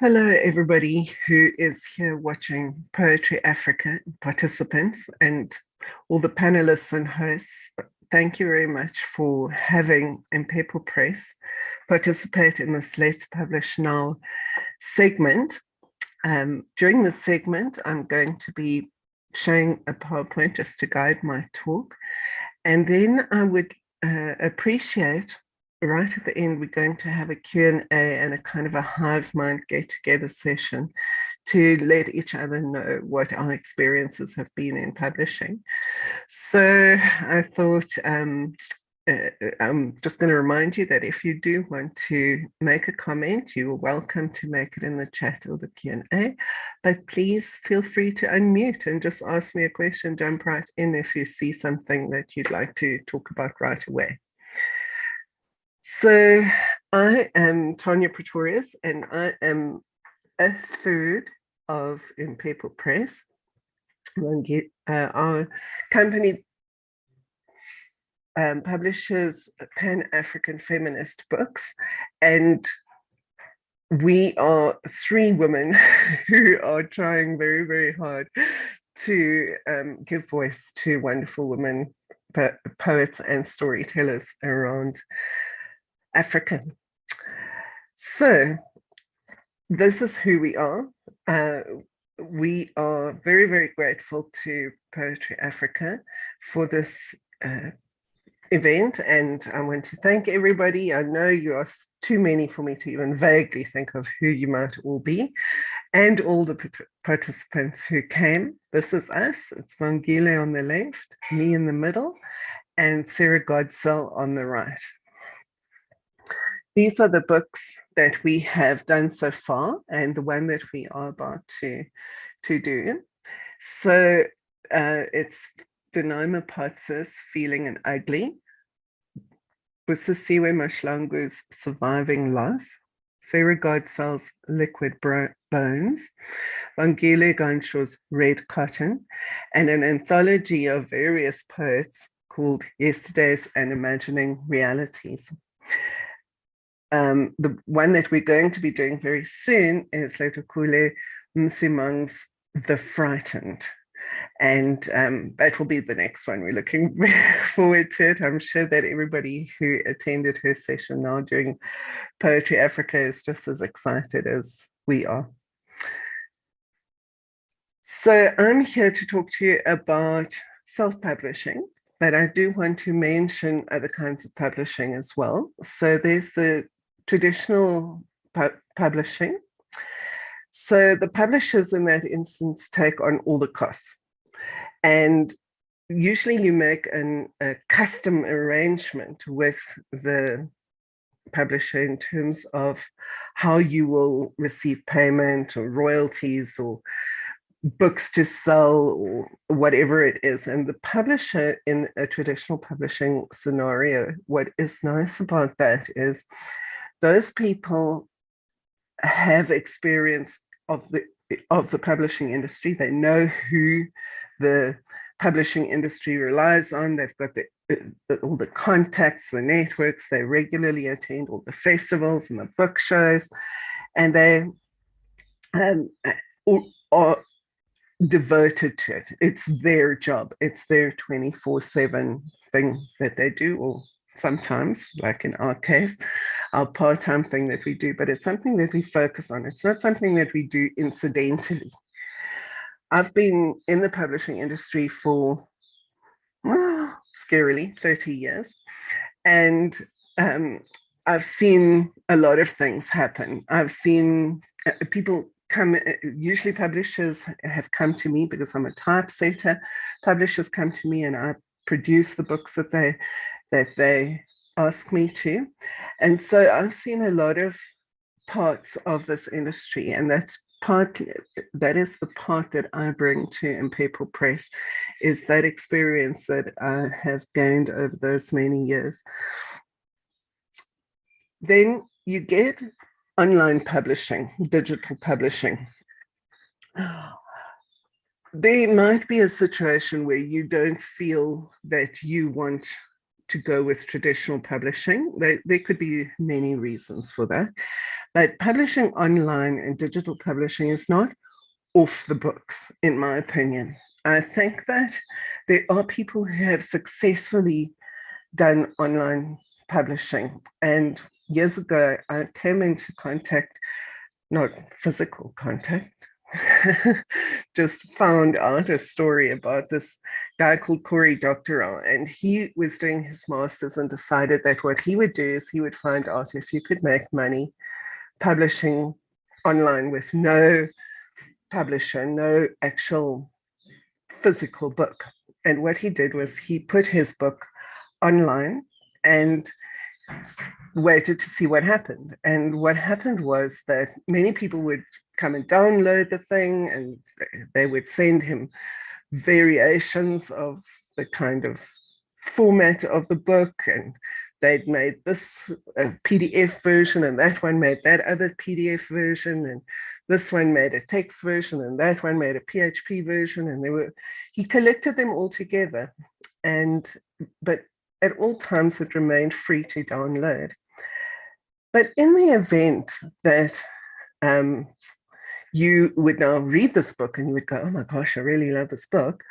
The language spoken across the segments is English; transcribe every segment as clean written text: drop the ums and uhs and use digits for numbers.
Hello, everybody who is here watching Poetry Africa, participants, and all the panelists and hosts. Thank you very much for having impepho Press participate in this Let's Publish Now segment. During this segment, I'm going to be showing a PowerPoint just to guide my talk. And then I would appreciate right at the end, we're going to have a Q&A and a kind of a hive mind get-together session to let each other know what our experiences have been in publishing. So I thought I'm just going to remind you that if you do want to make a comment, you are welcome to make it in the chat or the Q&A, but please feel free to unmute and just ask me a question, jump right in if you see something that you'd like to talk about right away. So I am Tanya Pretorius, and I am a third of impepho Press. Our company publishes Pan-African feminist books, and we are three women who are trying very, very hard to give voice to wonderful women poets and storytellers around Africa. So this is who we are. We are very, very grateful to Poetry Africa for this event, and I want to thank everybody. I know you are too many for me to even vaguely think of who you might all be, and all the participants who came. This is us. It's Vangile on the left, me in the middle, and Sarah Godsell on the right. These are the books that we have done so far, and the one that we are about to do. So it's Denima Potts's Feeling and Ugly, Busisiwe Mashlangu's Surviving Loss, Sarah Godsell's Liquid Bones, Vangile Ganshaw's Red Cotton, and an anthology of various poets called Yesterdays and Imagining Realities. The one that we're going to be doing very soon is Letokule Msimang's The Frightened. And that will be the next one. We're looking forward to it. I'm sure that everybody who attended her session now during Poetry Africa is just as excited as we are. So I'm here to talk to you about self-publishing, but I do want to mention other kinds of publishing as well. So there's the traditional publishing. So the publishers in that instance take on all the costs. And usually you make a custom arrangement with the publisher in terms of how you will receive payment or royalties or books to sell or whatever it is. And the publisher in a traditional publishing scenario, what is nice about that is those people have experience of the publishing industry. They know who the publishing industry relies on. They've got all the contacts, the networks. They regularly attend all the festivals and the book shows, and they are devoted to it. It's their job. It's their 24/7 thing that they do, or sometimes, like in our case, our part-time thing that we do, but it's something that we focus on. It's not something that we do incidentally. I've been in the publishing industry for scarily 30 years, and I've seen a lot of things happen. I've seen people come, usually publishers have come to me because I'm a typesetter. Publishers come to me and I produce the books that they ask me to. And so I've seen a lot of parts of this industry, and that is the part that I bring to impepho Press, is that experience that I have gained over those many years. Then you get online publishing, digital publishing. There might be a situation where you don't feel that you want to go with traditional publishing. There could be many reasons for that. But publishing online and digital publishing is not off the books, in my opinion. I think that there are people who have successfully done online publishing. And years ago, I came into contact, not physical contact, just found out a story about this guy called Cory Doctorow, and he was doing his master's and decided that what he would do is he would find out if you could make money publishing online with no publisher, no actual physical book. And what he did was he put his book online and waited to see what happened. And what happened was that many people would come and download the thing, and they would send him variations of the kind of format of the book, and they'd made this PDF version, and that one made that other PDF version, and this one made a text version, and that one made a PHP version, and he collected them all together, but at all times it remained free to download. But in the event that you would now read this book and you would go, oh my gosh, I really love this book,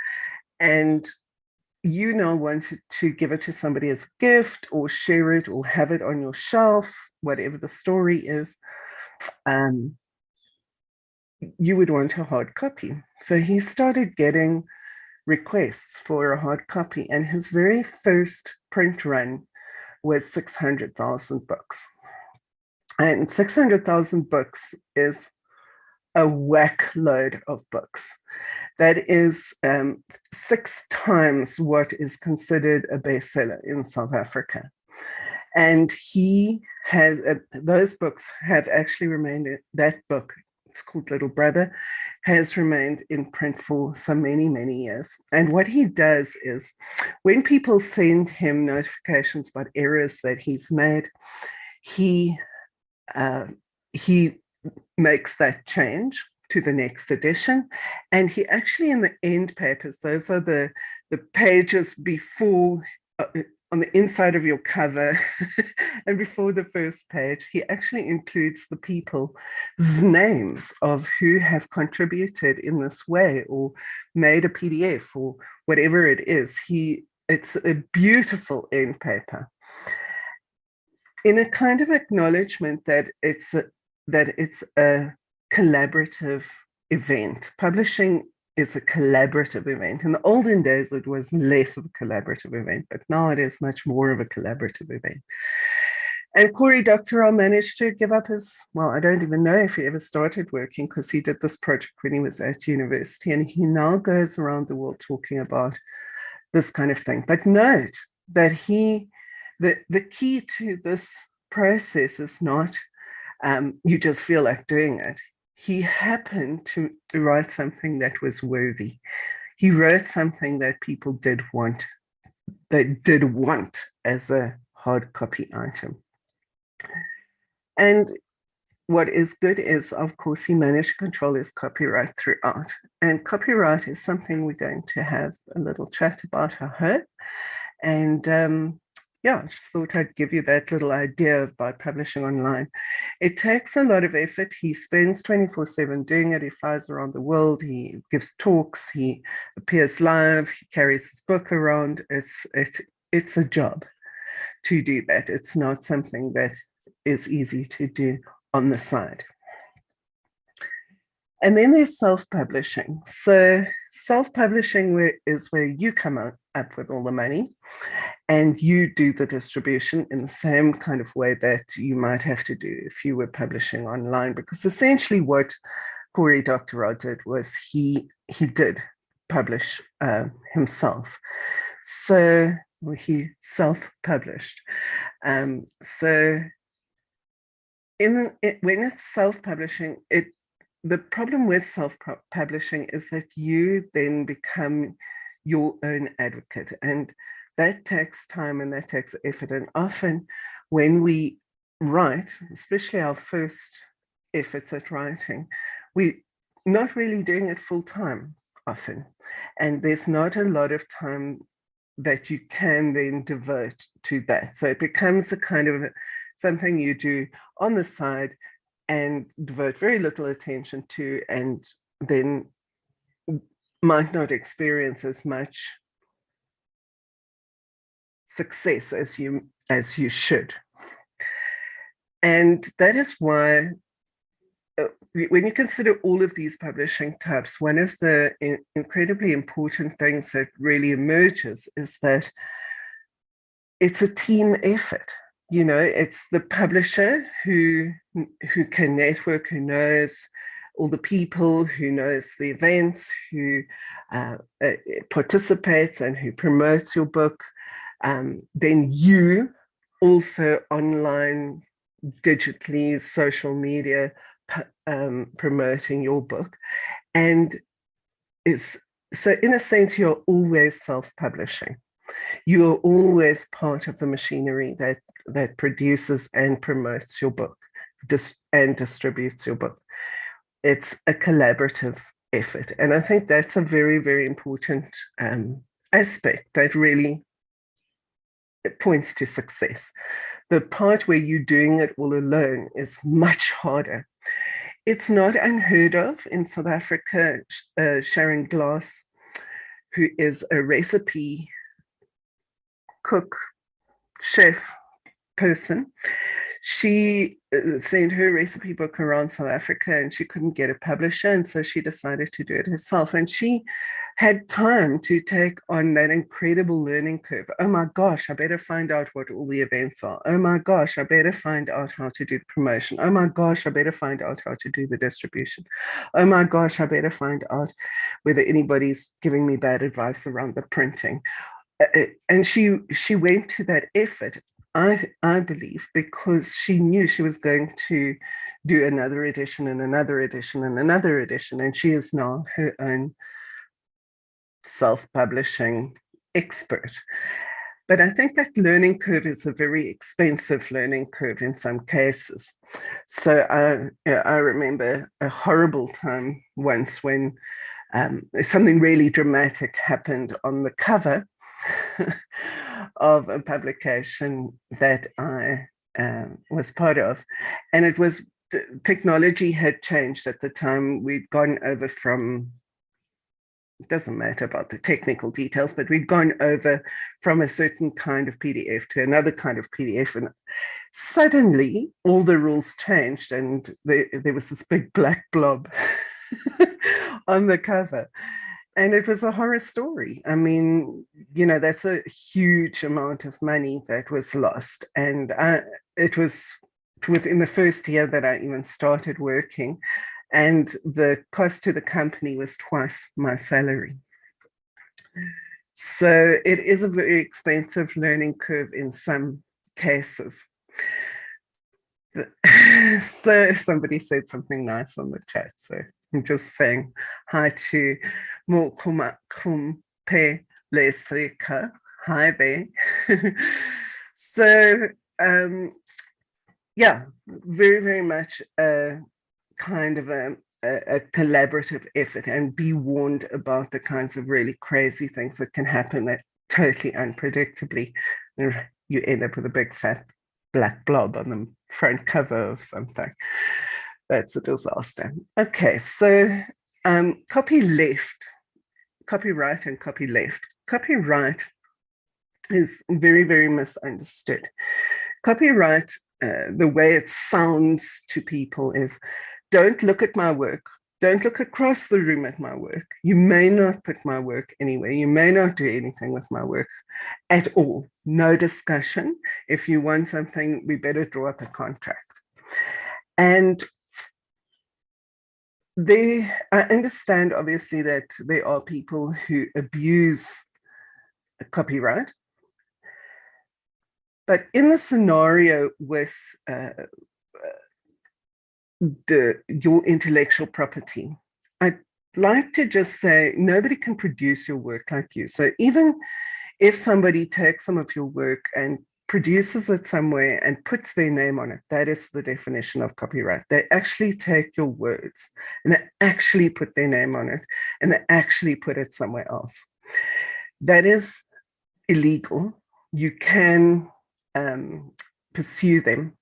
and you now wanted to give it to somebody as a gift or share it or have it on your shelf, whatever the story is, you would want a hard copy. So he started getting requests for a hard copy, and his very first print run was 600,000 books. And 600,000 books is a whack load of books. That is 6 times what is considered a bestseller in South Africa. And he has, those books have actually remained, that book, it's called Little Brother, has remained in print for so many, many years. And what he does is, when people send him notifications about errors that he's made, he makes that change to the next edition. And he actually, in the end papers, those are the pages before, on the inside of your cover and before the first page, he actually includes the people's names of who have contributed in this way or made a PDF or whatever it is. It's a beautiful end paper, in a kind of acknowledgement that it's a collaborative event. Publishing is a collaborative event. In the olden days, it was less of a collaborative event, but now it is much more of a collaborative event. And Cory Doctorow managed to give up his, well, I don't even know if he ever started working, because he did this project when he was at university, and he now goes around the world talking about this kind of thing. But note that the key to this process is not you just feel like doing it. He happened to write something that was worthy. He wrote something that people did want as a hard copy item. And what is good is, of course, he managed to control his copyright throughout. And copyright is something we're going to have a little chat about, I hope. And yeah, I just thought I'd give you that little idea about publishing online. It takes a lot of effort. He spends 24/7 doing it. He flies around the world. He gives talks. He appears live. He carries his book around. It's a job to do that. It's not something that is easy to do on the side. And then there's self-publishing. So self-publishing is where you come up with all the money and you do the distribution in the same kind of way that you might have to do if you were publishing online, because essentially what Cory Doctorow did was he did publish himself. So he self-published. So when it's self-publishing, the problem with self-publishing is that you then become your own advocate, and that takes time and that takes effort. And often when we write, especially our first efforts at writing, we're not really doing it full time often. And there's not a lot of time that you can then devote to that. So it becomes a kind of something you do on the side and devote very little attention to, and then might not experience as much success as you should. And that is why when you consider all of these publishing types, one of the incredibly important things that really emerges is that it's a team effort. You know, it's the publisher who can network, who knows all the people, who knows the events, who participates and who promotes your book. Then you also online, digitally, social media, promoting your book. And so in a sense, you're always self-publishing. You are always part of the machinery that produces and promotes your book and distributes your book. It's a collaborative effort. And I think that's a very, very important aspect that really points to success. The part where you're doing it all alone is much harder. It's not unheard of in South Africa. Sharon Glass, who is a recipe cook, chef person, she sent her recipe book around South Africa and she couldn't get a publisher, and so she decided to do it herself. And she had time to take on that incredible learning curve. Oh my gosh, I better find out what all the events are. Oh my gosh, I better find out how to do the promotion. Oh my gosh, I better find out how to do the distribution. Oh my gosh, I better find out whether anybody's giving me bad advice around the printing. And she went to that effort, I believe, because she knew she was going to do another edition and another edition and another edition, and she is now her own self-publishing expert. But I think that learning curve is a very expensive learning curve in some cases. So I remember a horrible time once when something really dramatic happened on the cover of a publication that I was part of. And it was, technology had changed at the time. We'd gone over from, it doesn't matter about the technical details, but we'd gone over from a certain kind of PDF to another kind of PDF. And suddenly all the rules changed and there was this big black blob on the cover. And it was a horror story. I mean, you know, that's a huge amount of money that was lost. And it was within the first year that I even started working. And the cost to the company was twice my salary. So it is a very expensive learning curve in some cases. So somebody said something nice on the chat. So I'm just saying hi to Mo Kumpe Leseka. Hi there. So yeah, very, very much a kind of a collaborative effort, and be warned about the kinds of really crazy things that can happen that totally unpredictably you end up with a big fat black blob on the front cover of something. That's a disaster. Okay, so copyleft, copyright and copyleft. Copyright is very, very misunderstood. Copyright, the way it sounds to people is, don't look at my work. Don't look across the room at my work. You may not put my work anywhere. You may not do anything with my work at all. No discussion. If you want something, we better draw up a contract. And I understand, obviously, that there are people who abuse copyright. But in the scenario with your intellectual property, I'd like to just say nobody can produce your work like you. So even if somebody takes some of your work and produces it somewhere and puts their name on it, that is the definition of copyright. They actually take your words and they actually put their name on it and they actually put it somewhere else. That is illegal, you can pursue them.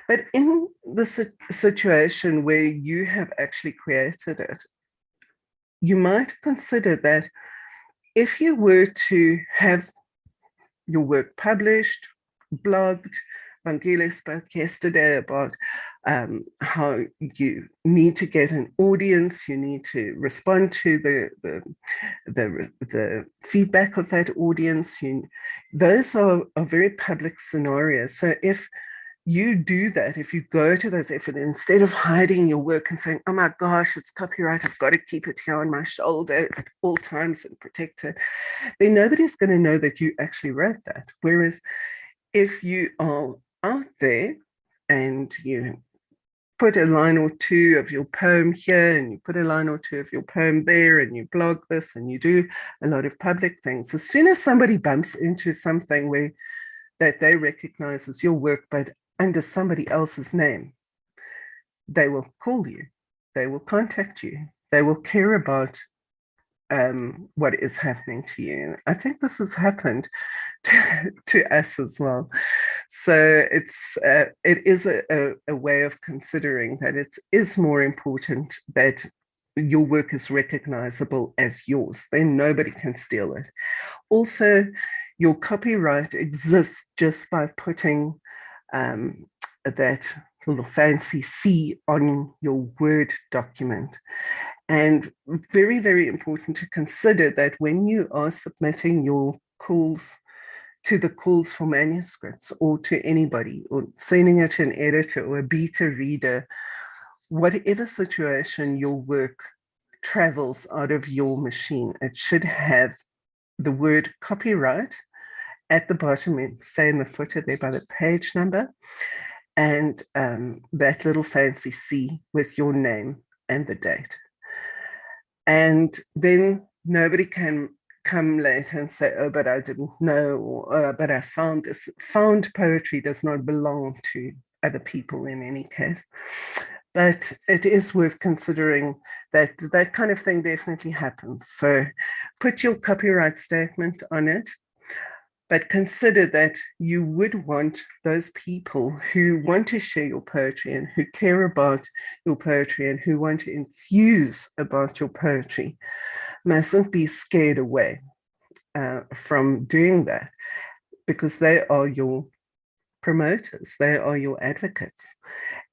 But in the situation where you have actually created it, you might consider that if you were to have your work published, blogged, Vangile spoke yesterday about how you need to get an audience, you need to respond to the feedback of that audience. Those are very public scenarios. So if you do that, if you go to those efforts, instead of hiding your work and saying, oh my gosh, it's copyright, I've got to keep it here on my shoulder at all times and protect it, then nobody's going to know that you actually wrote that. Whereas if you are out there and you put a line or two of your poem here and you put a line or two of your poem there and you blog this and you do a lot of public things, as soon as somebody bumps into something where that they recognize as your work but under somebody else's name, they will call you, they will contact you, they will care about what is happening to you. I think this has happened to us as well. So it is a way of considering that it is more important that your work is recognizable as yours, then nobody can steal it. Also, your copyright exists just by putting that little fancy C on your Word document. And very, very important to consider that when you are submitting your calls to the calls for manuscripts or to anybody or sending it to an editor or a beta reader, whatever situation your work travels out of your machine, it should have the word copyright at the bottom, say in the footer there by the page number, and that little fancy C with your name and the date. And then nobody can come later and say, oh, but I didn't know, or but I found this. Found poetry does not belong to other people in any case. But it is worth considering that that kind of thing definitely happens. So put your copyright statement on it, but consider that you would want those people who want to share your poetry and who care about your poetry and who want to enthuse about your poetry mustn't be scared away from doing that, because they are your promoters, they are your advocates.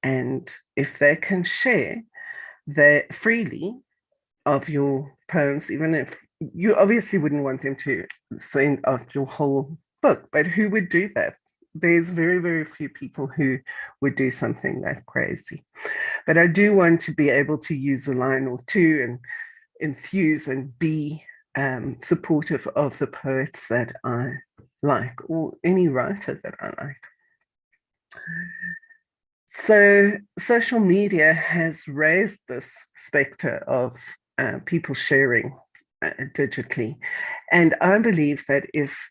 And if they can share that freely of your poems, even if you obviously wouldn't want them to send out your whole book, but who would do that? There's very, very few people who would do something that crazy. But I do want to be able to use a line or two and enthuse and be supportive of the poets that I like, or any writer that I like. So social media has raised this specter of people sharing digitally. And I believe that if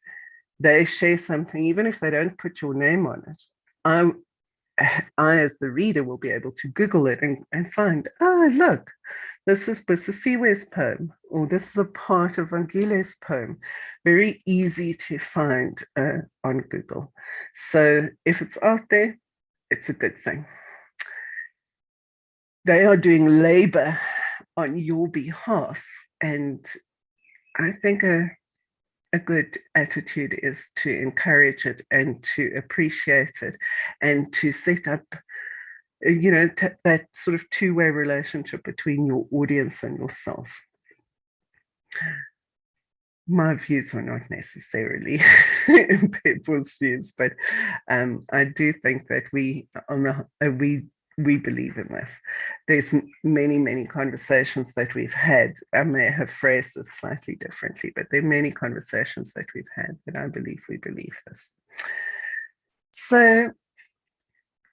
they share something, even if they don't put your name on it, I as the reader will be able to Google it and find, oh, look, this is Busisiwe's poem, or this is a part of Vangile's poem. Very easy to find on Google. So if it's out there, it's a good thing. They are doing labor on your behalf. And I think a good attitude is to encourage it and to appreciate it and to set up, you know, that sort of two-way relationship between your audience and yourself. My views are not necessarily people's views, but I do think that we believe in this. There's many conversations that we've had. I may have phrased it slightly differently, but there are many conversations that we've had that I believe we believe this. So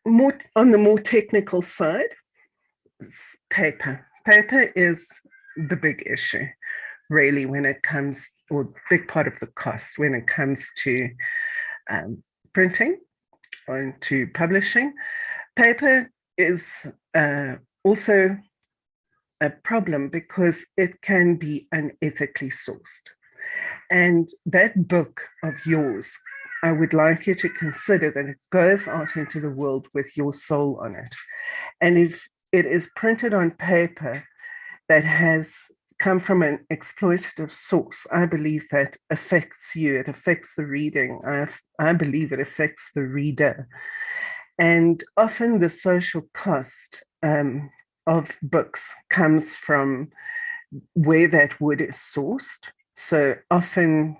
more on the more technical side, paper. Paper is the big issue, really, when it comes, or big part of the cost when it comes to printing and to publishing. Paper is also a problem because it can be unethically sourced. And that book of yours, I would like you to consider that it goes out into the world with your soul on it. And if it is printed on paper that has come from an exploitative source, I believe that affects you. It affects the reading. I believe it affects the reader. And often the social cost of books comes from where that wood is sourced. So often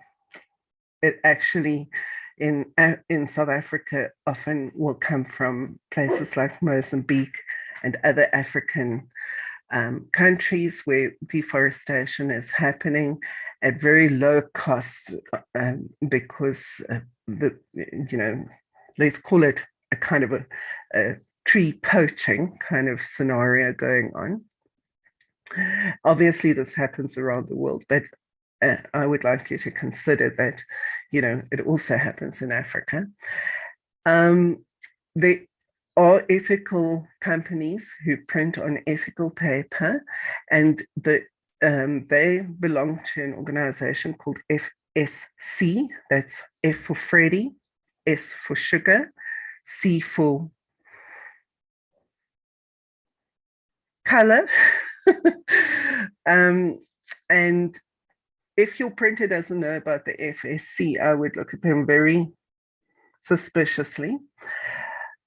it actually in South Africa often will come from places like Mozambique and other African countries where deforestation is happening at very low costs because let's call it a kind of a tree poaching kind of scenario going on. Obviously, this happens around the world, but I would like you to consider that, it also happens in Africa. There are ethical companies who print on ethical paper, and they belong to an organization called FSC. That's F for Freddy, S for sugar, C for color. And if your printer doesn't know about the FSC, I would look at them very suspiciously.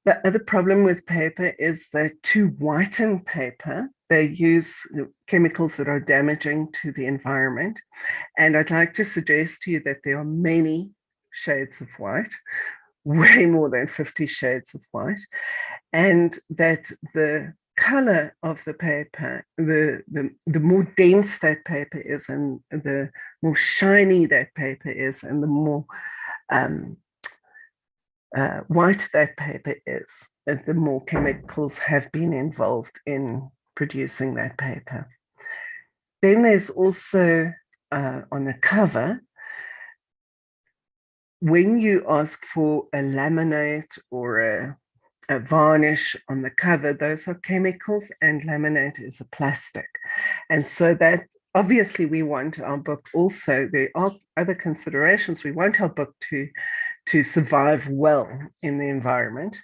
The other problem with paper is that to whiten paper, they use chemicals that are damaging to the environment. And I'd like to suggest to you that there are many shades of white, way more than 50 shades of white, and that the color of the paper, the more dense that paper is, and the more shiny that paper is, and the more white that paper is, the more chemicals have been involved in producing that paper. Then there's also on the cover, when you ask for a laminate or a varnish on the cover, those are chemicals, and laminate is a plastic. And so that obviously we want our book also, there are other considerations. We want our book to survive well in the environment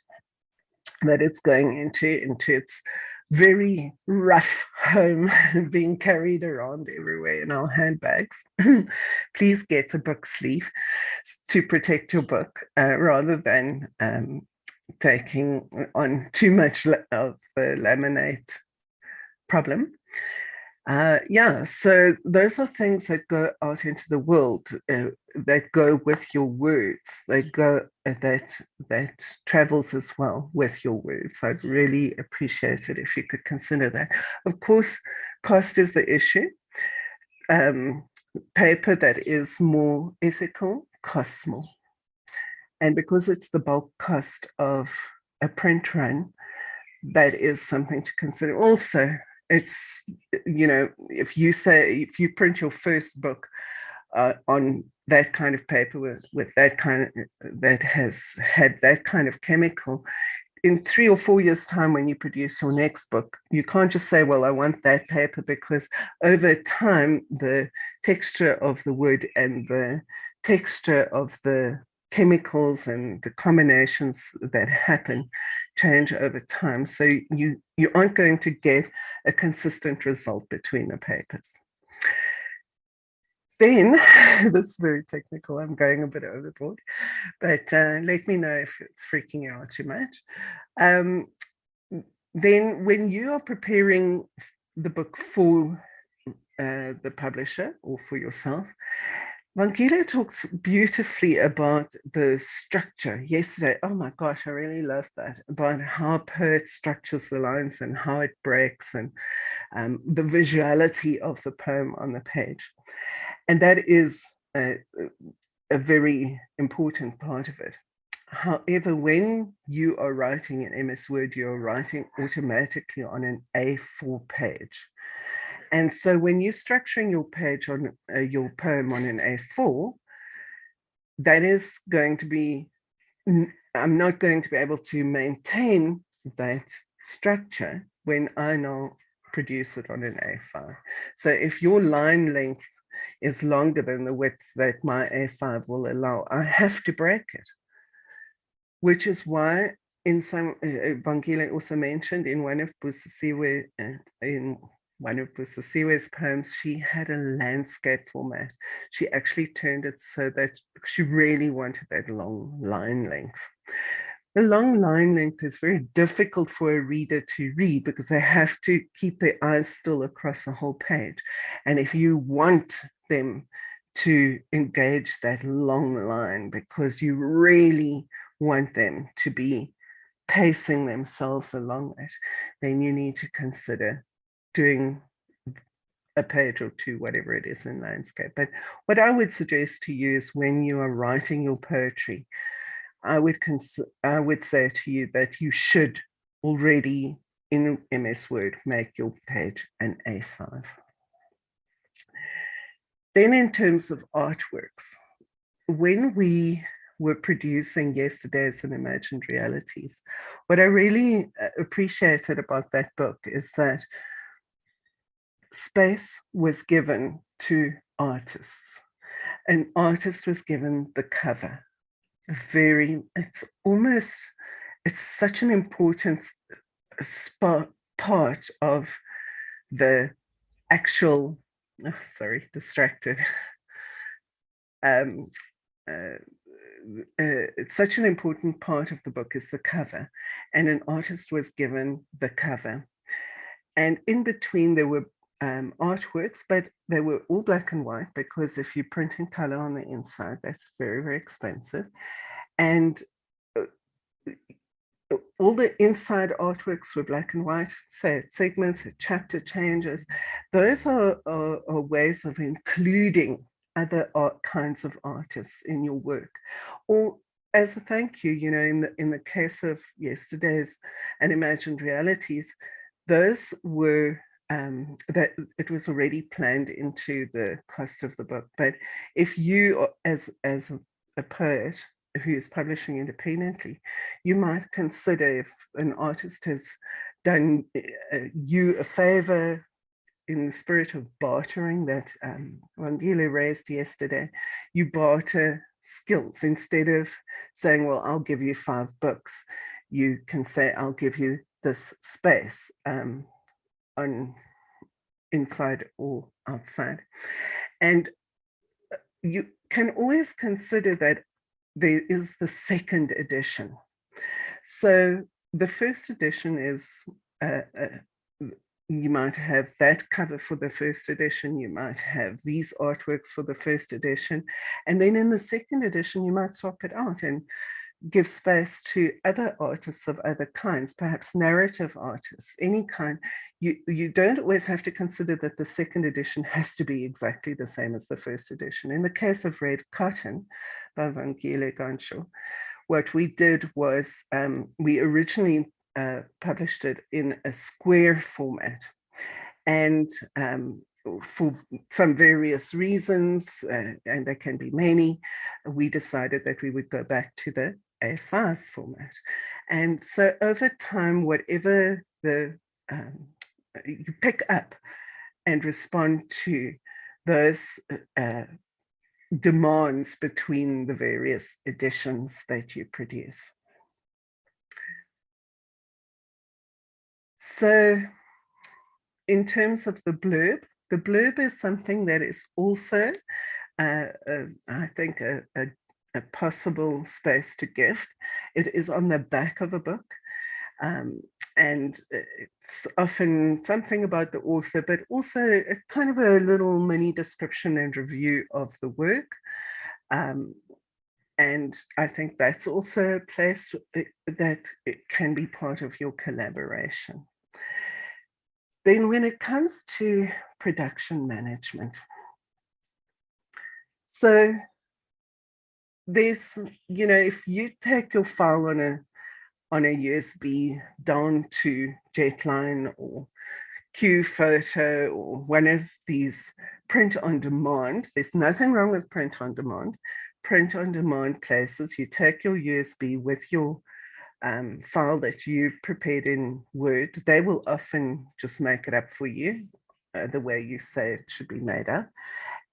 that it's going into its very rough home, being carried around everywhere in our handbags. Please get a book sleeve to protect your book rather than taking on too much of the laminate problem. So those are things that go out into the world, that go with your words, that travels as well with your words. I'd really appreciate it if you could consider that. Of course, cost is the issue. Paper that is more ethical costs more. And because it's the bulk cost of a print run, that is something to consider. Also, it's, if you print your first book on that kind of paper with that has had that kind of chemical, in 3 or 4 years' time, when you produce your next book, you can't just say, well, I want that paper, because over time, the texture of the wood and the texture of the chemicals and the combinations that happen change over time. So you aren't going to get a consistent result between the papers. Then, this is very technical, I'm going a bit overboard, but let me know if it's freaking you out too much. Then when you are preparing the book for the publisher or for yourself, Vangile talks beautifully about the structure. Yesterday, oh my gosh, I really love that, about how a poet structures the lines and how it breaks, and the visuality of the poem on the page. And that is a very important part of it. However, when you are writing in MS Word, you're writing automatically on an A4 page. And so when you're structuring your page on your poem on an A4, that is going to be, I'm not going to be able to maintain that structure when I now produce it on an A5. So if your line length is longer than the width that my A5 will allow, I have to break it, which is why in some, Vangile also mentioned in one of Busisiwe's poems, she had a landscape format. She actually turned it so that she really wanted that long line length. The long line length is very difficult for a reader to read because they have to keep their eyes still across the whole page. And if you want them to engage that long line because you really want them to be pacing themselves along it, then you need to consider doing a page or two, whatever it is in landscape. But what I would suggest to you is when you are writing your poetry, I would say to you that you should already in MS Word make your page an A5. Then in terms of artworks, when we were producing Yesterdays and Imagined Realities, what I really appreciated about that book is that space was given to artists. An artist was given the cover. It's such an important part of the actual, distracted. It's such an important part of the book is the cover, and an artist was given the cover. And in between there were artworks, but they were all black and white because if you print in color on the inside, that's very, very expensive. And all the inside artworks were black and white, say segments, chapter changes. Those are ways of including other kinds of artists in your work. Or as a thank you, in the case of Yesterdays and Imagined Realities, those were that it was already planned into the cost of the book. But if you, as a poet who is publishing independently, you might consider, if an artist has done you a favor in the spirit of bartering that Wangile raised yesterday, you barter skills. Instead of saying, well, I'll give you 5 books, you can say, I'll give you this space on inside or outside. And you can always consider that there is the second edition. So the first edition is, you might have that cover for the first edition, you might have these artworks for the first edition, and then in the second edition, you might swap it out and give space to other artists of other kinds, perhaps narrative artists, any kind. You don't always have to consider that the second edition has to be exactly the same as the first edition. In the case of Red Cotton by Vangile Gansho, what we did was we originally published it in a square format. And for some various reasons, and there can be many, we decided that we would go back to the A5 format. And so over time, whatever you pick up and respond to those demands between the various editions that you produce. So in terms of the blurb is something that is also, I think, a possible space to gift. It is on the back of a book, and it's often something about the author, but also a kind of a little mini description and review of the work. And I think that's also a place that it can be part of your collaboration. Then when it comes to production management, so there's, if you take your file on a USB down to Jetline or QPhoto or one of these print on demand, there's nothing wrong with print on demand. Print on demand places, you take your USB with your file that you've prepared in Word, they will often just make it up for you the way you say it should be made up,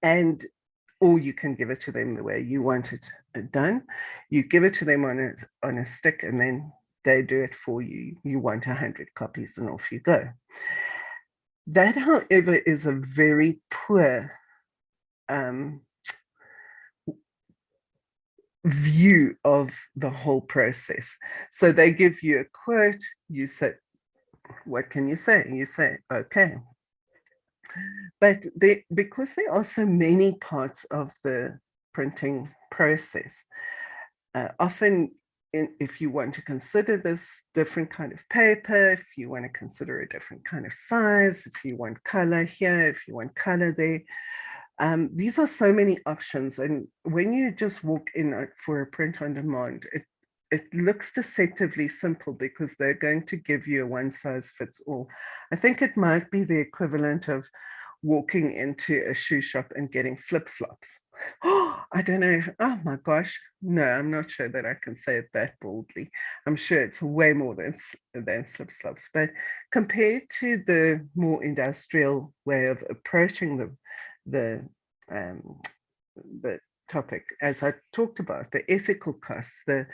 and or you can give it to them the way you want it done. You give it to them on a stick, and then they do it for you. You want 100 copies, and off you go. That, however, is a very poor view of the whole process. So they give you a quote, you say, what can you say? You say, okay. But because there are so many parts of the printing process, often if you want to consider this different kind of paper, if you want to consider a different kind of size, if you want color here, if you want color there, these are so many options. And when you just walk in for a print on demand, it looks deceptively simple because they're going to give you a one size fits all. I think it might be the equivalent of walking into a shoe shop and getting slip slops. Oh, I don't know. Oh my gosh. No, I'm not sure that I can say it that boldly. I'm sure it's way more than slip slops. But compared to the more industrial way of approaching the topic, as I talked about, the ethical costs, the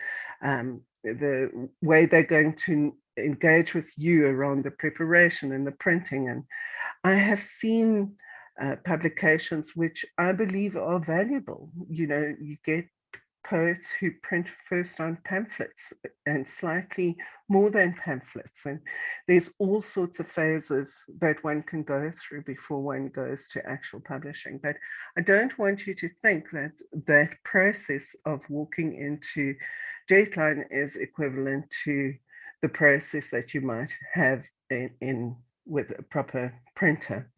way they're going to engage with you around the preparation and the printing. And I have seen publications which I believe are valuable. You know, you get poets who print first on pamphlets and slightly more than pamphlets. And there's all sorts of phases that one can go through before one goes to actual publishing. But I don't want you to think that that process of walking into Jetline is equivalent to the process that you might have in with a proper printer.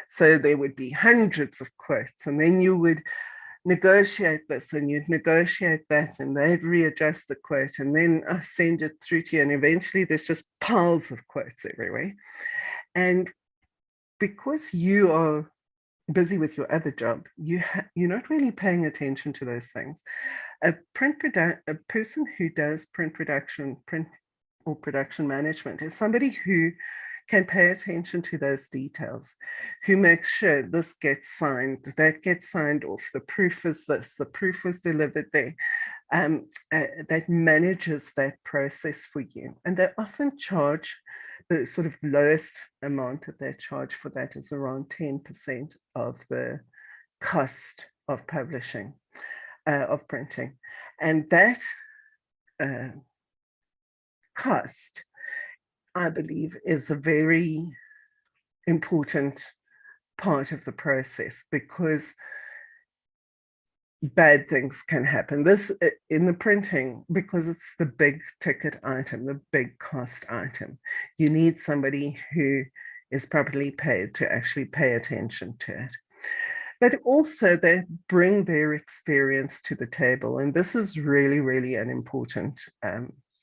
So there would be hundreds of quotes, and then you would negotiate this and you'd negotiate that, and they'd readjust the quote, and then send it through to you, and eventually there's just piles of quotes everywhere. And because you are busy with your other job, you're not really paying attention to those things. A person who does print or production management is somebody who can pay attention to those details, who makes sure this gets signed, that gets signed off, the proof is this, the proof was delivered there, that manages that process for you. And they often charge, the sort of lowest amount that they charge for that is around 10% of the cost of publishing, of printing. And that cost, I believe, is a very important part of the process, because bad things can happen. This in the printing, because it's the big ticket item, the big cost item, you need somebody who is properly paid to actually pay attention to it. But also they bring their experience to the table. And this is really, really an important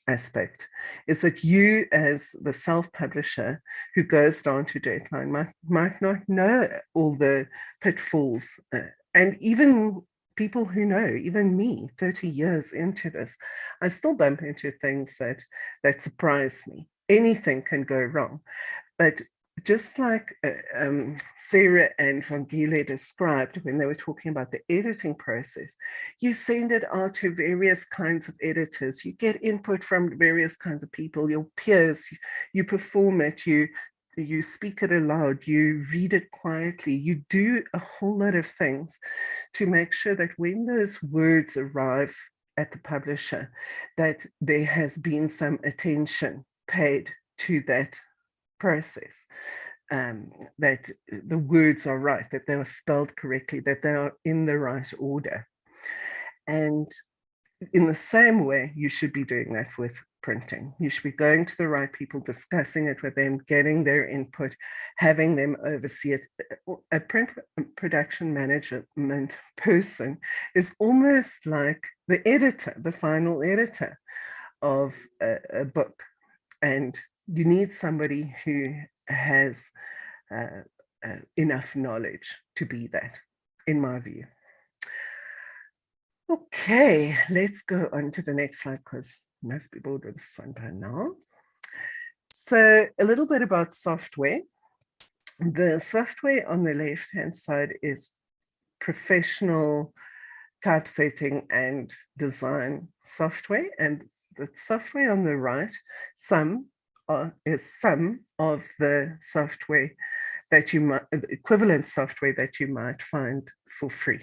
aspect, is that you as the self-publisher who goes down to Jetline might not know all the pitfalls, and even people who know, even me 30 years into this, I still bump into things that surprise me. Anything can go wrong. But just like Sarah and Vangile described when they were talking about the editing process, you send it out to various kinds of editors, you get input from various kinds of people, your peers, you perform it, you speak it aloud, you read it quietly, you do a whole lot of things to make sure that when those words arrive at the publisher, that there has been some attention paid to that process, that the words are right, that they are spelled correctly, that they are in the right order. And in the same way, you should be doing that with printing. You should be going to the right people, discussing it with them, getting their input, having them oversee it. A print production management person is almost like the editor, the final editor of a book. And you need somebody who has enough knowledge to be that, in my view. Okay, let's go on to the next slide, because you must be bored with this one by now. So a little bit about software. The software on the left-hand side is professional typesetting and design software, and the software on the right, is some of the software that you might, the equivalent software that you might find for free.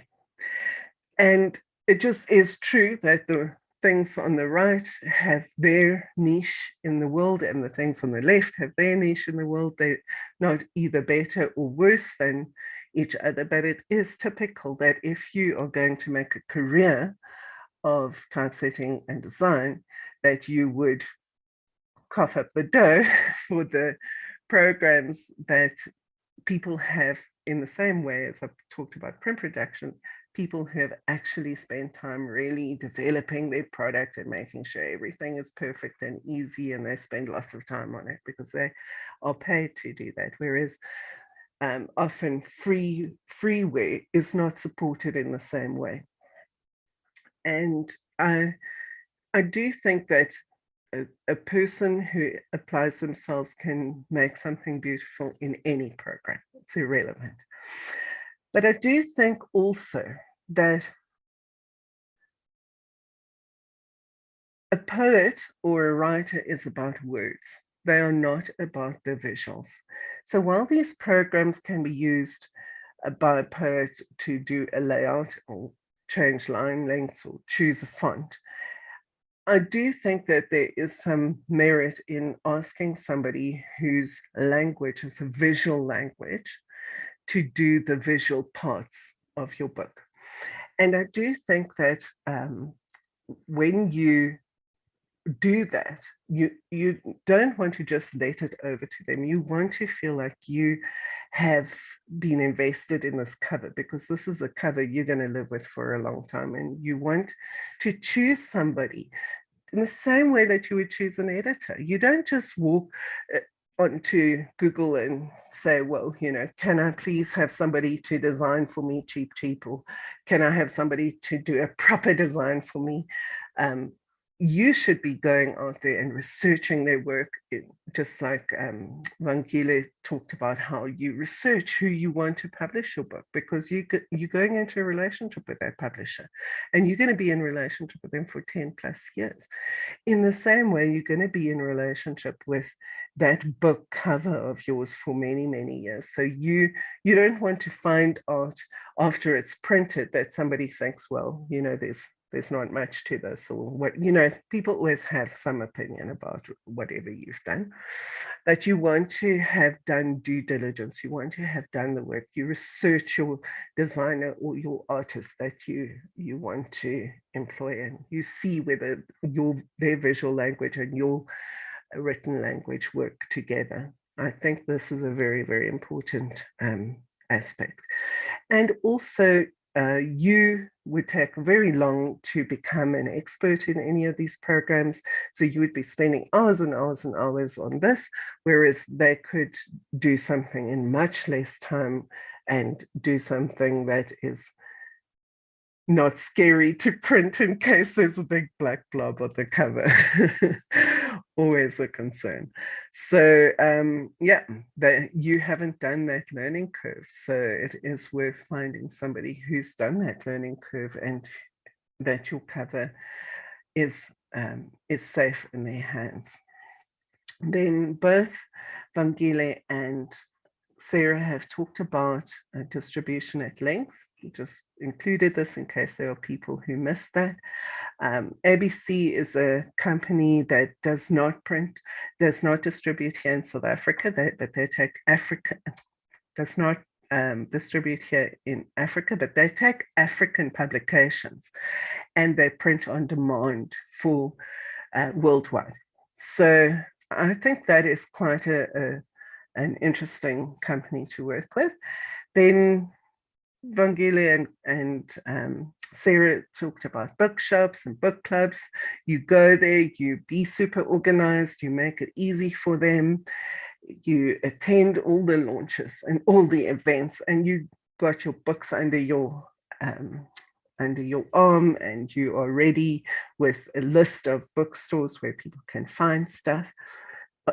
And it just is true that the things on the right have their niche in the world, and the things on the left have their niche in the world. They're not either better or worse than each other, but it is typical that if you are going to make a career of typesetting and design, that you would cough up the dough for the programs that people have, in the same way as I've talked about print production, people who have actually spent time really developing their product and making sure everything is perfect and easy, and they spend lots of time on it because they are paid to do that. Whereas often freeware is not supported in the same way. And I do think that a person who applies themselves can make something beautiful in any program. It's irrelevant. But I do think also that a poet or a writer is about words. They are not about the visuals. So while these programs can be used by a poet to do a layout or change line lengths or choose a font, I do think that there is some merit in asking somebody whose language is a visual language to do the visual parts of your book. And I do think that when you do that, you don't want to just let it over to them. You want to feel like you have been invested in this cover, because this is a cover you're going to live with for a long time, and you want to choose somebody in the same way that you would choose an editor. You don't just walk onto Google and say, well, can I please have somebody to design for me cheap, or can I have somebody to do a proper design for me? You should be going out there and researching their work, just like Vangile talked about how you research who you want to publish your book, because you're going into a relationship with that publisher, and you're going to be in relationship with them for 10 plus years. In the same way, you're going to be in a relationship with that book cover of yours for many, many years. So you don't want to find out after it's printed that somebody thinks, well, there's not much to this, or what, people always have some opinion about whatever you've done, but you want to have done due diligence. You want to have done the work. You research your designer or your artist that you want to employ, and you see whether their visual language and your written language work together. I think this is a very, very important aspect. And also, you would take very long to become an expert in any of these programs. So you would be spending hours and hours and hours on this, whereas they could do something in much less time and do something that is not scary to print in case there's a big black blob on the cover. Always a concern. So yeah, you haven't done that learning curve. So it is worth finding somebody who's done that learning curve, and that your cover is safe in their hands. Then both Vangile and Sarah have talked about distribution at length. We just included this in case there are people who missed that. ABC is a company that does not distribute here in South Africa, but they take Africa, does not distribute here in Africa, but they take African publications and they print on demand for worldwide. So I think that is quite an interesting company to work with. Then Vangile and Sarah talked about bookshops and book clubs. You go there, you be super organized, you make it easy for them, you attend all the launches and all the events, and you got your books under your arm, and you are ready with a list of bookstores where people can find stuff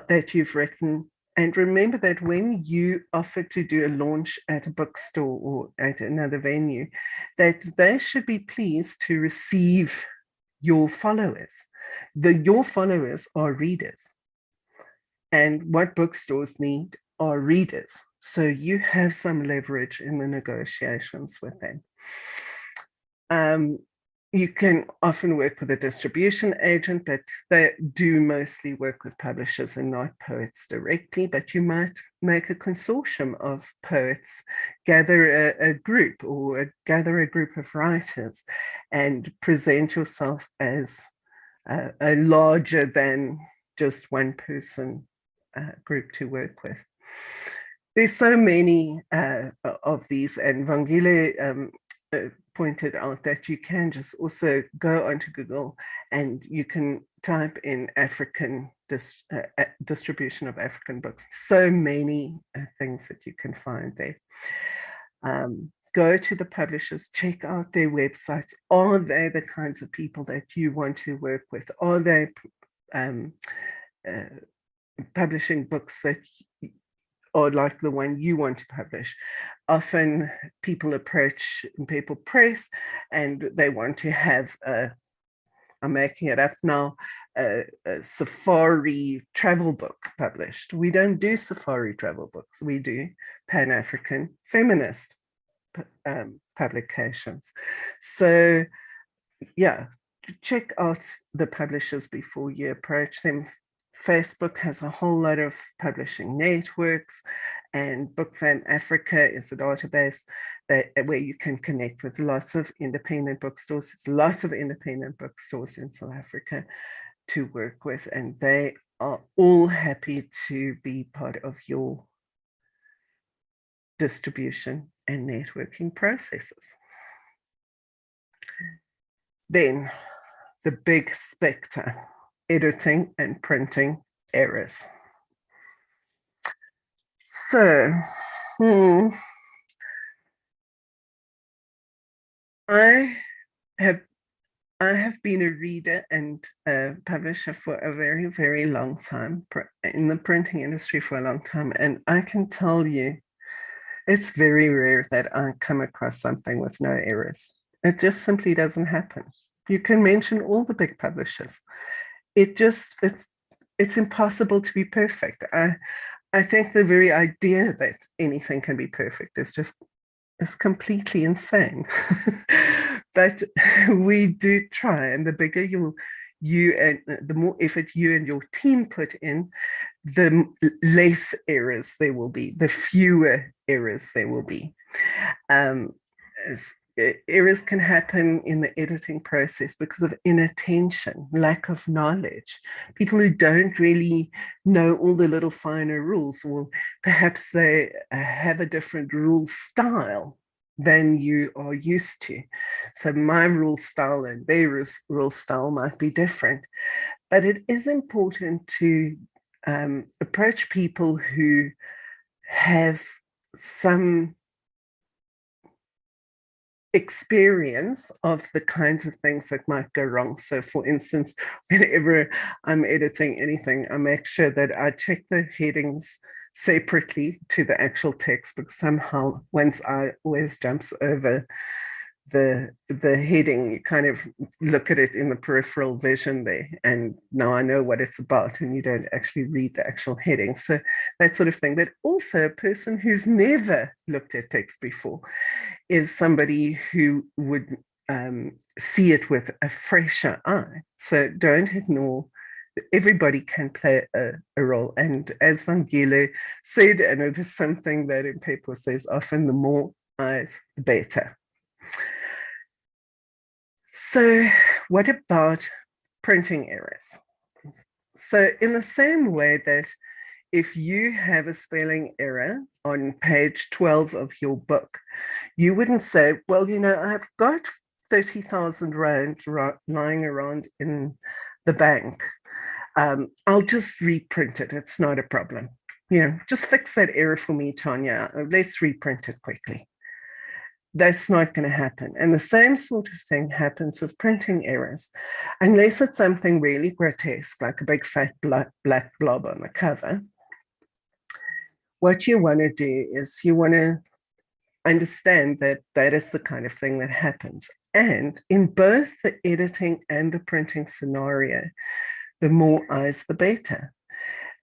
that you've written. And remember that when you offer to do a launch at a bookstore or at another venue, that they should be pleased to receive your followers. Your followers are readers. And what bookstores need are readers. So you have some leverage in the negotiations with them. You can often work with a distribution agent, but they do mostly work with publishers and not poets directly. But you might make a consortium of poets, gather a group or gather a group of writers and present yourself as a larger than just one person group to work with. There's so many of these, and Vangile pointed out that you can just also go onto Google and you can type in African distribution of African books. So many things that you can find there. Go to the publishers, check out their websites. Are they the kinds of people that you want to work with? Are they publishing books that or like the one you want to publish? Often people approach People Press and they want to have I'm making it up now, a safari travel book published. We don't do safari travel books. We do Pan-African feminist publications. So yeah, check out the publishers before you approach them. Facebook has a whole lot of publishing networks, and BookFam Africa is a database where you can connect with lots of independent bookstores. There's lots of independent bookstores in South Africa to work with, and they are all happy to be part of your distribution and networking processes. Then the big spectre: editing and printing errors. So, I have been a reader and a publisher for a very, very long time, in the printing industry for a long time, and I can tell you, it's very rare that I come across something with no errors. It just simply doesn't happen. You can mention all the big publishers. It's impossible to be perfect. I think the very idea that anything can be perfect is completely insane. But we do try, and the bigger you and the more effort you and your team put in, the less errors there will be, the fewer errors there will be. Errors can happen in the editing process because of inattention, lack of knowledge. People who don't really know all the little finer rules, or perhaps they have a different rule style than you are used to. So my rule style and their rule style might be different. But it is important to approach people who have some experience of the kinds of things that might go wrong. So for instance, whenever I'm editing anything, I make sure that I check the headings separately to the actual text, because somehow once I always jumps over the heading, you kind of look at it in the peripheral vision there, and now I know what it's about, and you don't actually read the actual heading. So that sort of thing. But also a person who's never looked at text before is somebody who would see it with a fresher eye. So don't ignore. Everybody can play a role. And as Vangile said, and it is something that impepho says often, the more eyes, the better. So what about printing errors? So in the same way that if you have a spelling error on page 12 of your book, you wouldn't say, well, you know, I've got 30,000 Rand lying around in the bank. I'll just reprint it. It's not a problem. You know, just fix that error for me, Tanya. Let's reprint it quickly. That's not going to happen. And the same sort of thing happens with printing errors, unless it's something really grotesque, like a big fat black blob on the cover. what you want to do is you want to understand that that is the kind of thing that happens. And in both the editing and the printing scenario, the more eyes, the better.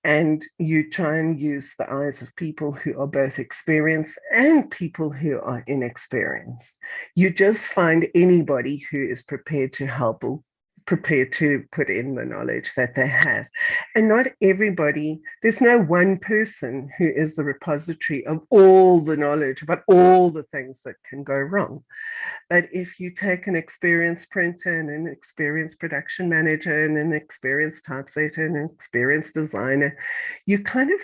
And you try and use the eyes of people who are both experienced and people who are inexperienced. You just find anybody who is prepared to help or prepared to put in the knowledge that they have. And not everybody, there's no one person who is the repository of all the knowledge about all the things that can go wrong. But if you take an experienced printer and an experienced production manager and an experienced typesetter and an experienced designer, you kind of,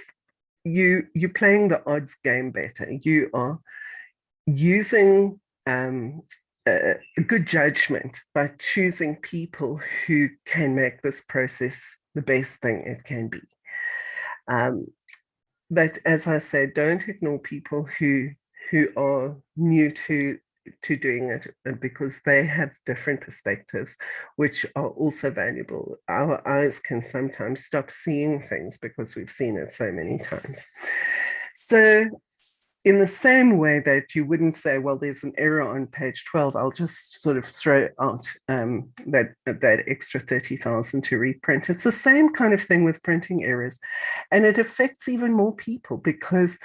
you're playing the odds game better. You are using a good judgment by choosing people who can make this process the best thing it can be. But as I said, don't ignore people who are new to doing it, because they have different perspectives, which are also valuable. Our eyes can sometimes stop seeing things because we've seen it so many times. So in the same way that you wouldn't say, well, there's an error on page 12, I'll just sort of throw out that extra 30,000 to reprint. It's the same kind of thing with printing errors. And it affects even more people, because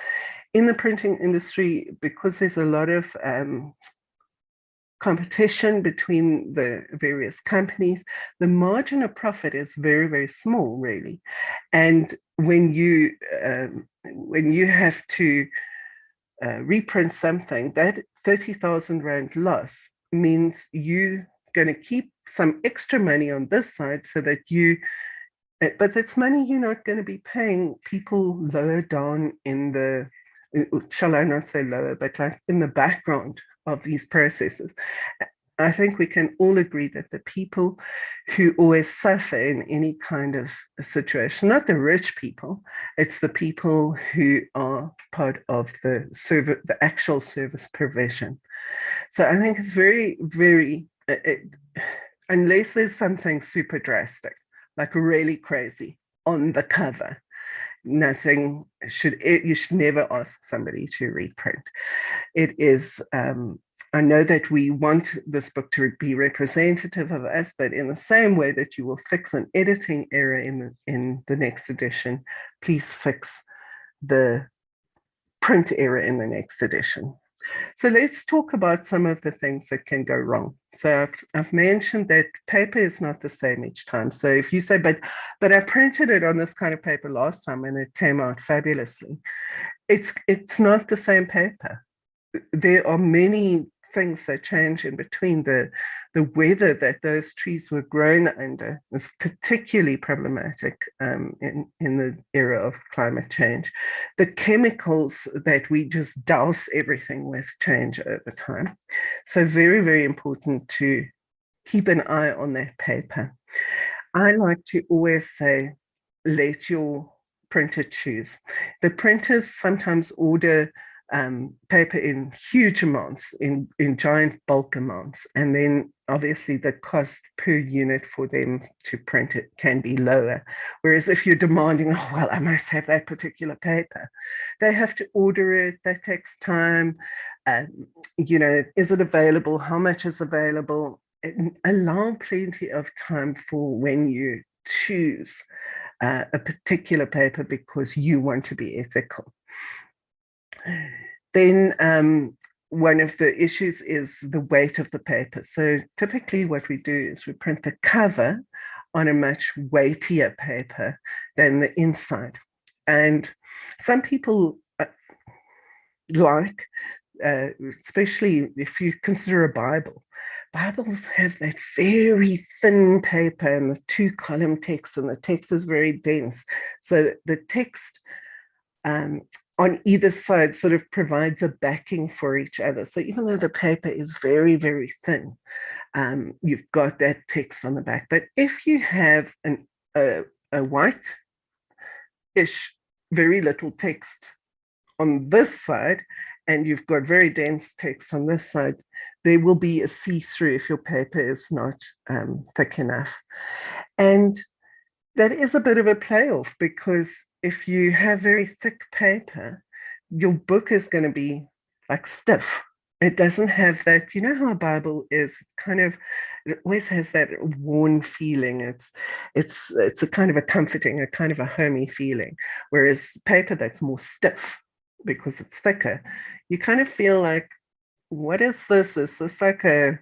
in the printing industry, because there's a lot of competition between the various companies, the margin of profit is very, very small, really. And when you have to reprint something, that 30,000 Rand loss means you're going to keep some extra money on this side so that but it's money you're not going to be paying people lower down in the, shall I not say lower, but like in the background of these processes. I think we can all agree that the people who always suffer in any kind of situation, not the rich people, it's the people who are part of the actual service provision. So I think it's very, very, unless there's something super drastic, like really crazy on the cover, you should never ask somebody to reprint. It is, I know that we want this book to be representative of us, but in the same way that you will fix an editing error in the next edition, please fix the print error in the next edition. So let's talk about some of the things that can go wrong. So I've mentioned that paper is not the same each time. So if you say, but I printed it on this kind of paper last time and it came out fabulously, it's not the same paper. There are many things that change in between. The weather that those trees were grown under is particularly problematic in the era of climate change. The chemicals that we just douse everything with change over time. So very, very important to keep an eye on that paper. I like to always say, let your printer choose. The printers sometimes order paper in huge amounts, in giant bulk amounts, and then obviously the cost per unit for them to print it can be lower. Whereas if you're demanding, oh, well, I must have that particular paper, they have to order it, that takes time. Is it available? How much is available? Allow plenty of time for when you choose a particular paper because you want to be ethical. Then one of the issues is the weight of the paper. So typically what we do is we print the cover on a much weightier paper than the inside. And some people especially if you consider a Bible, Bibles have that very thin paper and the 2-column text, and the text is very dense. So the text on either side sort of provides a backing for each other. So even though the paper is very, very thin, you've got that text on the back. But if you have a white-ish, very little text on this side, and you've got very dense text on this side, there will be a see-through if your paper is not thick enough. And that is a bit of a playoff, because if you have very thick paper, your book is going to be like stiff. It doesn't have that, you know how a Bible is, it's kind of, it always has that worn feeling. It's a kind of a comforting, a kind of a homey feeling. Whereas paper that's more stiff because it's thicker, you kind of feel like, what is this? Is this like a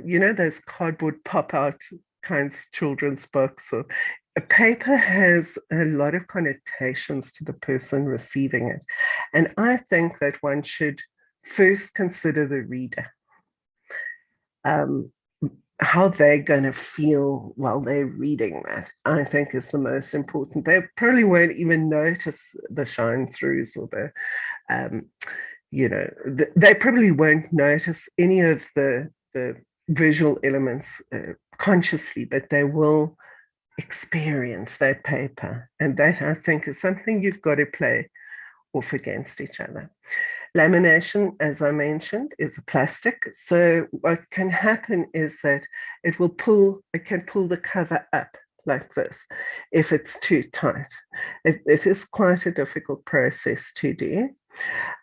you know, those cardboard pop out kinds of children's books? Or a paper has a lot of connotations to the person receiving it. And I think that one should first consider the reader, how they're going to feel while they're reading that, I think is the most important. They probably won't even notice the shine throughs or the, you know, they probably won't notice any of the visual elements consciously, but they will experience that paper. And that, I think, is something you've got to play off against each other. Lamination, as I mentioned, is a plastic. So what can happen is that it can pull the cover up like this if it's too tight. It is quite a difficult process to do.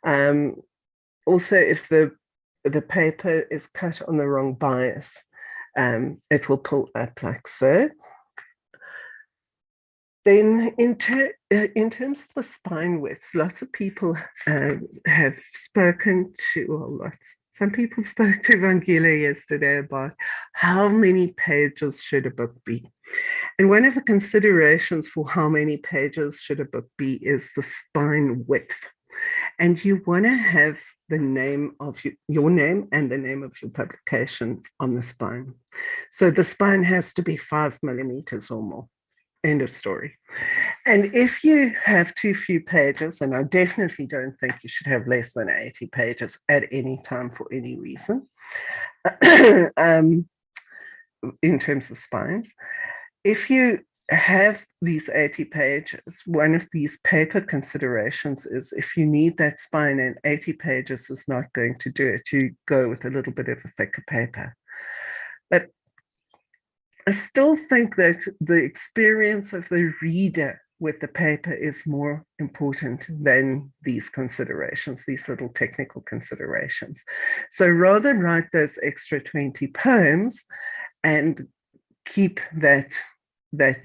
Also, if the paper is cut on the wrong bias, it will pull up like so. Then in terms of the spine width, lots of people have spoken to, well, lots. Some people spoke to Vangela yesterday about how many pages should a book be. And one of the considerations for how many pages should a book be is the spine width. And you want to have the name of your name and the name of your publication on the spine. So the spine has to be 5 millimeters or more. End of story. And if you have too few pages, and I definitely don't think you should have less than 80 pages at any time for any reason, in terms of spines, if you have these 80 pages, one of these paper considerations is if you need that spine and 80 pages is not going to do it, you go with a little bit of a thicker paper. But I still think that the experience of the reader with the paper is more important than these considerations, these little technical considerations. So rather write those extra 20 poems and keep that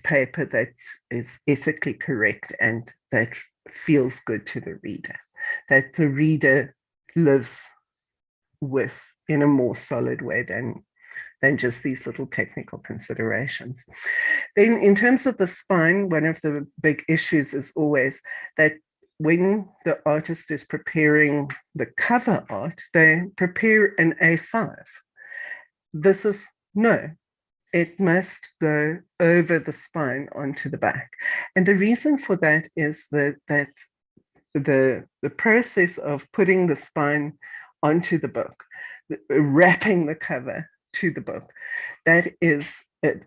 paper that is ethically correct and that feels good to the reader, that the reader lives with in a more solid way than just these little technical considerations. Then in terms of the spine, one of the big issues is always that when the artist is preparing the cover art, they prepare an A5. This is no, it must go over the spine onto the back. And the reason for that is that the process of putting the spine onto the book, wrapping the cover to the book, that is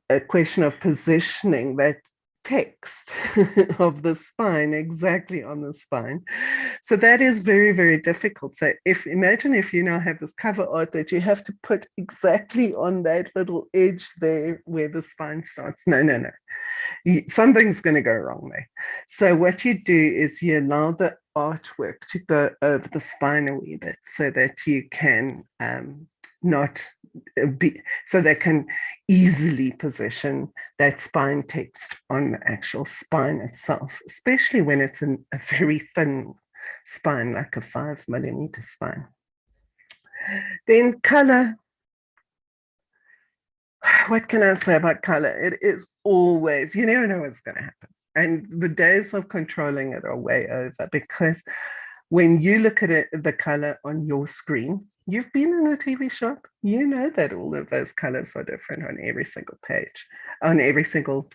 a question of positioning that text of the spine exactly on the spine. So that is very, very difficult. So imagine if you now have this cover art that you have to put exactly on that little edge there where the spine starts. No. Something's going to go wrong there. So what you do is you allow the artwork to go over the spine a wee bit so that you can not be, so they can easily position that spine text on the actual spine itself, especially when it's a very thin spine, like a 5 millimeter spine. Then color. What can I say about color? It is always, you never know what's going to happen. And the days of controlling it are way over, because when you look at it, the color on your screen, you've been in a TV shop, you know that all of those colors are different on every single page, on every single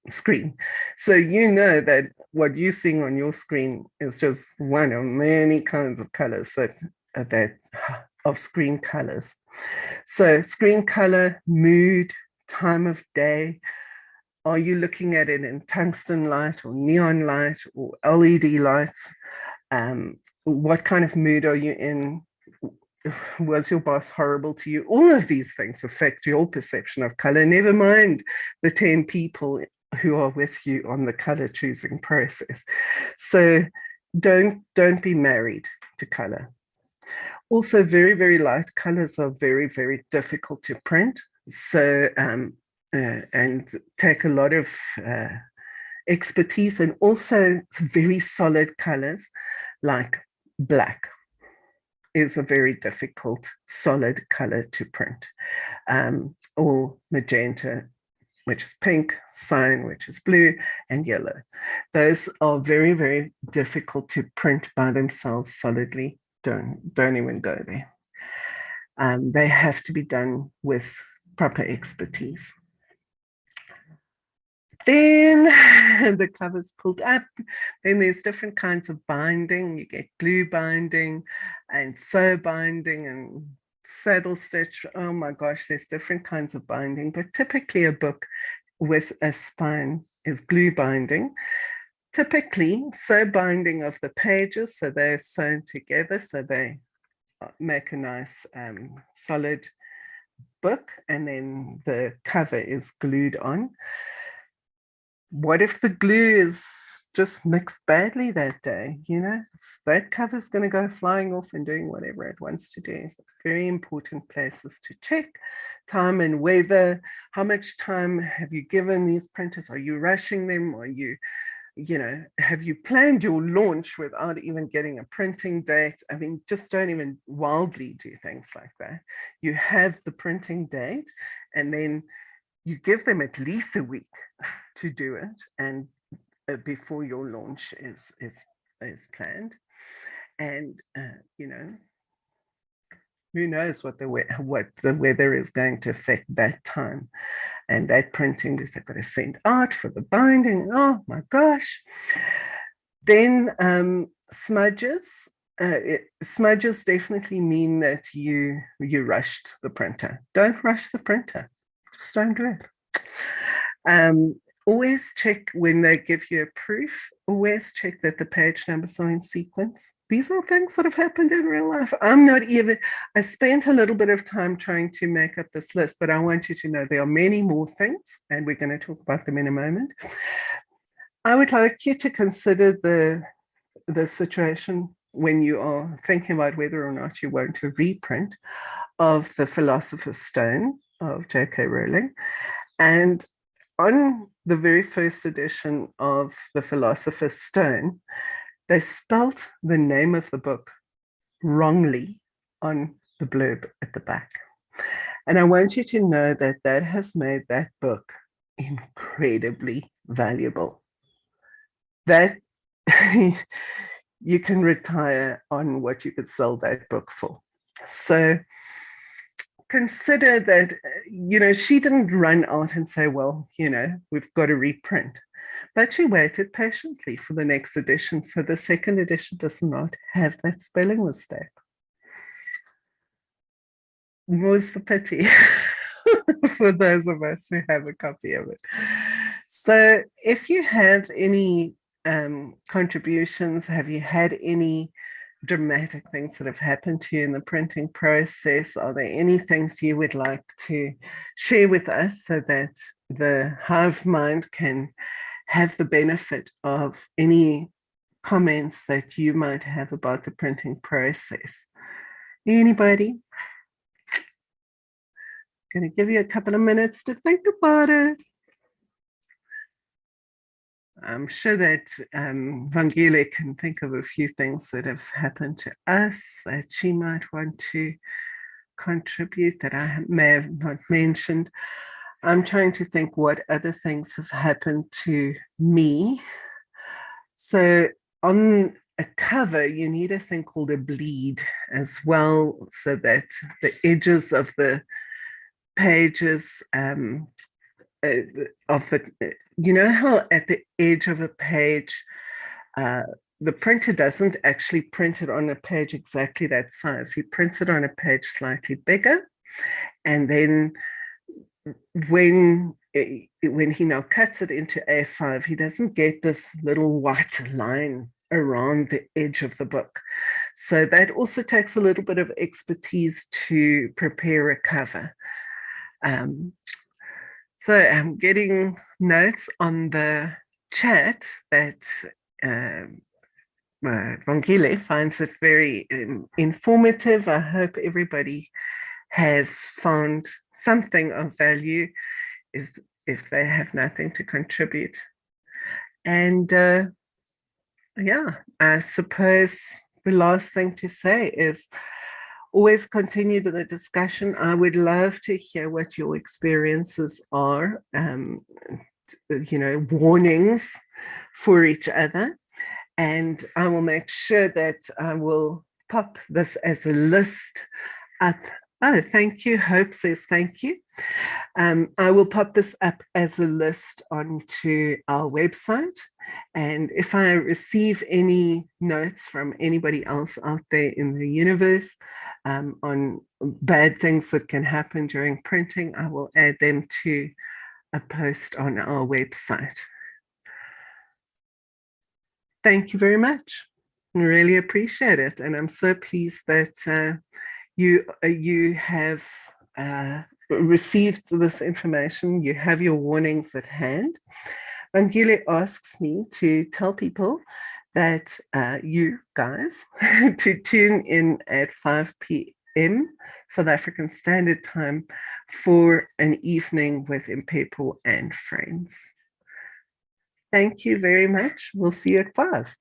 screen. So you know that what you're seeing on your screen is just one of many kinds of colors of screen colors. So screen color, mood, time of day. Are you looking at it in tungsten light or neon light or LED lights? What kind of mood are you in? Was your boss horrible to you? All of these things affect your perception of color, never mind the 10 people who are with you on the color choosing process. So don't be married to color. Also, very, very light colors are very, very difficult to print. So, and take a lot of expertise, and also very solid colors like black is a very difficult solid color to print, or magenta, which is pink, cyan, which is blue, and yellow. Those are very, very difficult to print by themselves solidly. Don't even go there. They have to be done with proper expertise. Then the cover's pulled up. Then there's different kinds of binding. You get glue binding and sew binding and saddle stitch. Oh my gosh, there's different kinds of binding, but typically a book with a spine is glue binding. Typically sew binding of the pages, so they're sewn together, so they make a nice solid book, and then the cover is glued on. What if the glue is just mixed badly that day? You know, that cover's going to go flying off and doing whatever it wants to do. So very important places to check. Time and weather. How much time have you given these printers? Are you rushing them? Are you, have you planned your launch without even getting a printing date? I mean, just don't even wildly do things like that. You have the printing date, and then you give them at least a week to do it, and before your launch is planned. And who knows what the weather is going to affect that time, and that printing is they've got to send out for the binding. Oh my gosh. Then smudges. Smudges definitely mean that you rushed the printer. Don't rush the printer. Just don't do it. Always check when they give you a proof. Always check that the page numbers are in sequence. These are things that have happened in real life. I spent a little bit of time trying to make up this list, but I want you to know there are many more things, and we're going to talk about them in a moment. I would like you to consider the situation when you are thinking about whether or not you want to reprint of the Philosopher's Stone of J.K. Rowling. And on the very first edition of the Philosopher's Stone, they spelt the name of the book wrongly on the blurb at the back. And I want you to know that that has made that book incredibly valuable. That you can retire on what you could sell that book for. So consider that, she didn't run out and say, well, we've got to reprint. But she waited patiently for the next edition. So the second edition does not have that spelling mistake. Was the pity for those of us who have a copy of it. So if you have any contributions, have you had any dramatic things that have happened to you in the printing process? Are there any things you would like to share with us so that the hive mind can have the benefit of any comments that you might have about the printing process? Anybody? Going to give you a couple of minutes to think about it. I'm sure that Vangile can think of a few things that have happened to us that she might want to contribute that I may have not mentioned. I'm trying to think what other things have happened to me. So on a cover, you need a thing called a bleed as well, so that the edges of the pages of the, how at the edge of a page, the printer doesn't actually print it on a page exactly that size. He prints it on a page slightly bigger. And then when he now cuts it into A5, he doesn't get this little white line around the edge of the book. So that also takes a little bit of expertise to prepare a cover. So I'm getting notes on the chat that Vangile finds it very informative. I hope everybody has found something of value, is if they have nothing to contribute. And yeah, I suppose the last thing to say is always continue the discussion. I would love to hear what your experiences are, warnings for each other. And I will make sure that I will pop this as a list up. Oh, thank you. Hope says thank you. I will pop this up as a list onto our website. And if I receive any notes from anybody else out there in the universe on bad things that can happen during printing, I will add them to a post on our website. Thank you very much. I really appreciate it. And I'm so pleased that you have received this information. You have your warnings at hand. Vangile asks me to tell people that you guys to tune in at 5 p.m. South African Standard Time for an evening with impepho and friends. Thank you very much. We'll see you at 5.